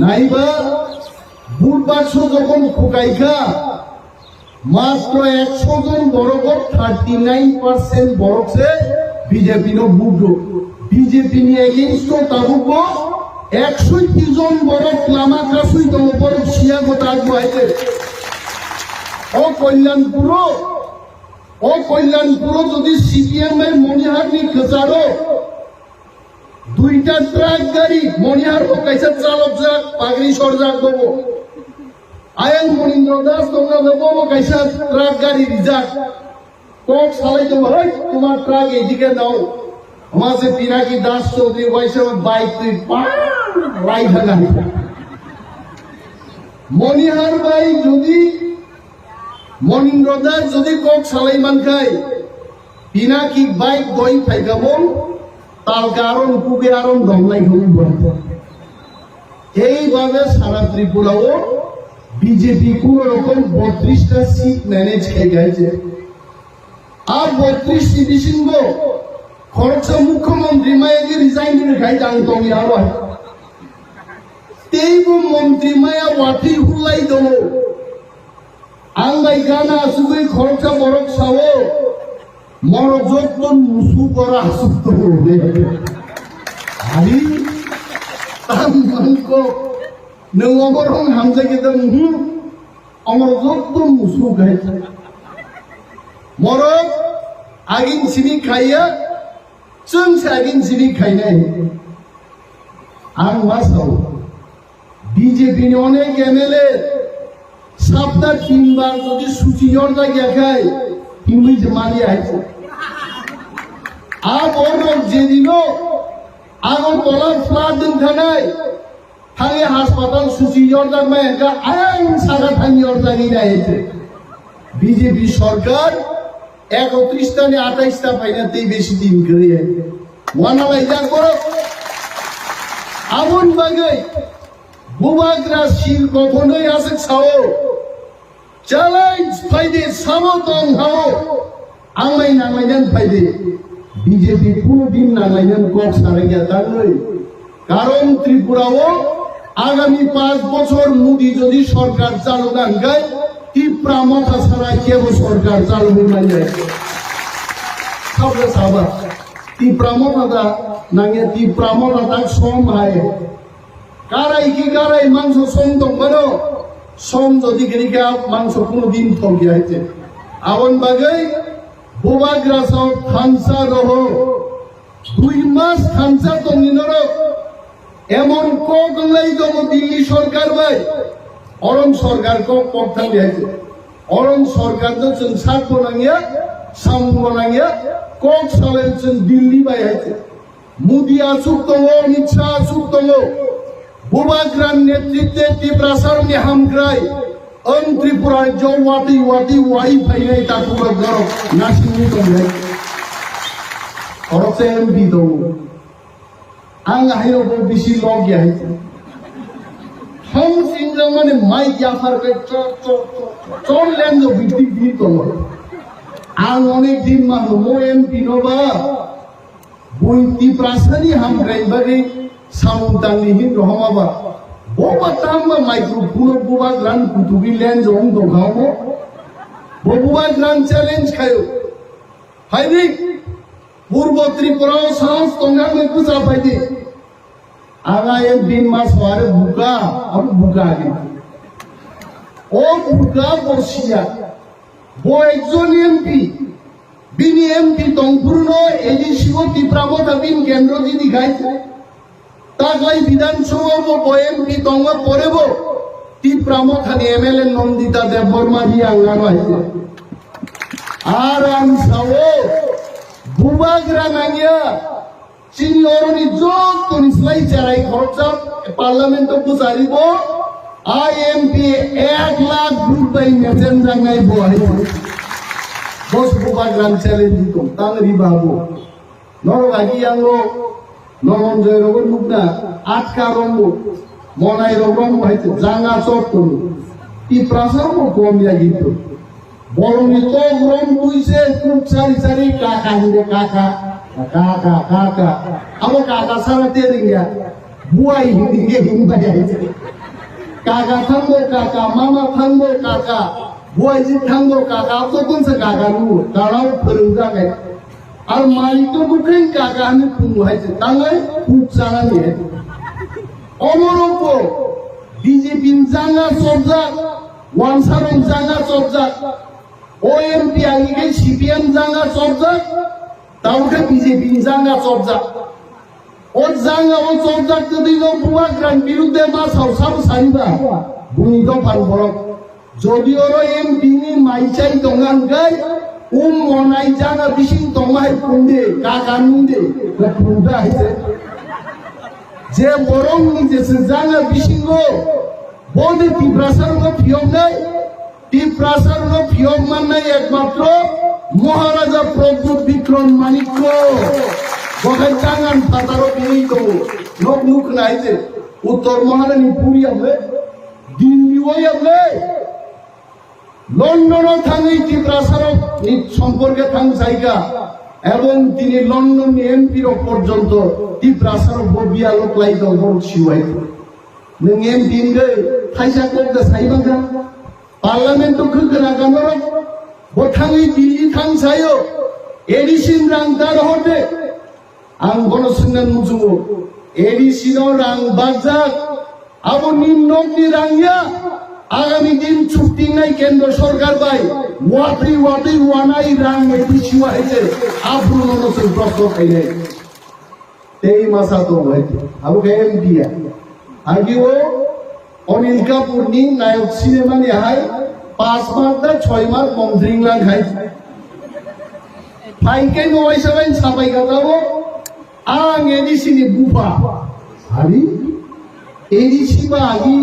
নাইবা ভোট বাক্স যখন ঠোকাইখা মাত্র 100 জন বরকত 39% বরকছে বিজেপি নো ভোট বিজেপি নি এগেইনস্ট তাবুক 61 জন বরক লামা কাসুই তো বরক শিয়া গোটা আগবাইতে ও কল্যাণপুর যদি সিপিএম এর মনিহার নি খচারো দুইটা ট্রাক গাড়ি মনিহার কাইসা চালক যাক পাগড়ি সরজাক দেবো আয়ন মনীন্দ্র দাস তোমরা দেবো কাইসা ট্রাক গাড়ি রিজার্ভ কক সালাই দেবো তোমার ট্রাক এইদিকে দাও মাঝে পিনাকি দাস চৌধুরী বয়সে বাইক তুই রাইট গাড়ি মনিহার ভাই যদি মনীন্দ্র দাস যদি কক সালাই মান খায় পিনাকি বাইক দই খাইগাবো তার কারণ কুকে আরন দমলাই হল এইভাবে সারা ত্রিপুরাও বিজেপি কোন রকম 32টা সিট ম্যানেজ হয়ে গেছে আর 32 সিটিসিংহ খরচ মুখ্যমন্ত্রী মায়াকে রিজাইন করে খাই জানতো আমি আরো তেইব মন্ত্রী মায়া ওয়াঠি হুলাই দেব আঙ্গাই গানা আসুকে খরচা বরক সাও মরজতন মুসু করা আসুক্ত হবে আরে তাম মানকো নঙ্গরং হামজাকে দম অমরজতন মুসু গাইছে মরক আগিন সিনি খাইয়া চুন আগিন সিনি খাইনাই আর মাসাও বিজেপি নি অনেক এমএলএ সপ্তাহ 3 বার যদি সুচি জর্দা গিয়া খায় কিন্তু যে মালি আইছে আর অনেক যেদিন আগরতলার ফ্লাড দিন থানায় থানে হাসপাতাল সুচি জর্দার মায়ের আইন সারা থানি জর্দা নিয়ে আইছে বিজেপি সরকার 31টা নে 28টা পাইনাতেই বেশি দিন করে ওয়ানালাই যা করো আমন বাগাই বুবাগরা শিল কখনোই আসে ছাও চ্যালেঞ্জ ফাইদে সমতন হাও আংলাই নাংলাইনান ফাইদে বিজেপি কোনদিন নাংলাইনান কক সারে গিয়া তাই কারণ ত্রিপুরাও আগামী 5 বছর মোদি যদি সরকার চালু না গায় ত্রিপুরা মাথা ছাড়া কেব সরকার চালু হয়ে যায় সবলে সাবা ত্রিপুরা মাথা নাঙ্গে ত্রিপুরা মাথা সম হয় কারাই মাংস সম দম বলো সম যদি গেরিকা মাংস কোনদিন থকে আইছে আবন বাগাই বোবাগ্রাসাও খানসা রহ 2 মাস খানসা তো নিনর এমন কগলাই দম দিল্লি সরকার ভাই অরণ সরকার কক পড়তাম দিয়েছে অরণ সরকার তো চুন সাত বনাঙ্গিয়া সাম বনাঙ্গিয়া কক সালের চুন দিল্লি বাই আছে মোদি আসুক তো অমিত শাহ আসুক তো বুবাগ্রাম নেতৃত্বে ত্রিপুরাসার নে হামগ্রাই ত্রিপুরার জওয়াতি ওয়াই ফাইনাই তাকুবা গর নাসিনি তো নাই খরচে এমপি তো আং হাইও বেশি লগ গিয়াছে হম সিংরা মানে মাই জাফার কে চল লেন দো বিটি বি তো আং অনেক দিন মানো মো এমপি নবা বই ত্রিপুরাসানি হামগ্রাই বাগে সামুদাংনি হিন রহমাবা boba tamba microphone boba gran kutubi lens on do gawo boba gran challenge khayo haidi purbo tripura saus tonga me kusa paide aga ek din mas ware buka ab buka age o buka bosia bo ekjon mp bini mp tongpurno eji shigo tipramo tabin kendro di dikhaiche তাকলাই বিধানসভা বএমপি তঙ্গ পরেব ত্রিপুরামো Thani MLA Nandita Debbarma জি আঙ্গানো হয়েছে আর আমসাও বুবাগরা নাঙ্গিয়া চিনি অরণি যোগ কনিসলাই চারাই খরচা parliament বুঝারিব IMP 1 lakh vote পাই মেসেন জাঙ্গাই বহাই বস বুবাগরান challenge দিত তাংরি বাবু নরবাগি আঙ্গো নরঞ্জয় রবন মুকনা আটকা রঙ্গ মনাই রবন হইতে জাঙ্গা চট্টন ই প্রাসার কম লাগিত বলনি তো রং তুইছে খুব সারি সারি কাকা হিরে কাকা কাকা কাকা আবার কাকা সারা তে ringa buai hingga hingga aja. Kakak tanggo kakak, mama tanggo kakak, buai ji tanggo kakak, apa pun sekakak lu, kalau perunjang aja. Al malik tu bukan kakak ni pun aja, tangai bukan ni. Omoropo, BJP janga sobjak, Wansarong janga sobjak, OMP lagi CPM janga sobjak, tahu ke BJP janga sobjak. O janga o sobjak tu di lo buat gran biru deh mas hausam sariba, bunyi tu parborok. Jadi orang MP ni maicai dongan gay, monai janga bising tongai punde, kakak munde, lepunda itu. যে বরং নিজে জানা বিশিঙ্গ বদে তীব্রাসার ফিয়ম নাই তীব্রাসার ফিয়ম মান নাই একমাত্র মহারাজা প্রদ্যুৎ বিক্রম মাণিক্য বহাই জাঙ্গান ফাতারও বিনেই তো লোক মুখ নাই যে উত্তর মহারানী পুরী হবে দিল্লিও হবে লন্ডনও থাঙ্গি তীব্রাসার সম্পর্কে থাং জায়গা এবং তিনি লন্ডন এমপির পর্যন্ত তীব্রাসার ববিয়া লোক লাইদ বলছিওয়াই নং এমপি গে থাইসা করতে সাইবাগা পার্লামেন্ট খুগনা গানর বথাঙ্গি দিল্লি থাং সায়ো এডিসিন রাং দার হতে আং গণসংগ্রাম মুজুমো এডিসিন রাং বাজাক আবো নিম্নগ্নি রাংয়া আগামী দিন চুক্তি নাই কেন্দ্র সরকার পাই ওয়াটি ওয়ানাই রাং এডিসি হয়েছে আব্রু ননসের প্রশ্ন খাইলে এই মাসা তো হয়েছে আবু কেম দিয়া আর কি ও অনিল কাপুর নি নায়ক সিনেমা নি হাই 5 মাস না 6 মাস মন্ত্রিংলা খাই ফাইকে নয় সবাই সাপাই গাতাবো আং এডিসি নি বুফা আরি এডিসি বা আগি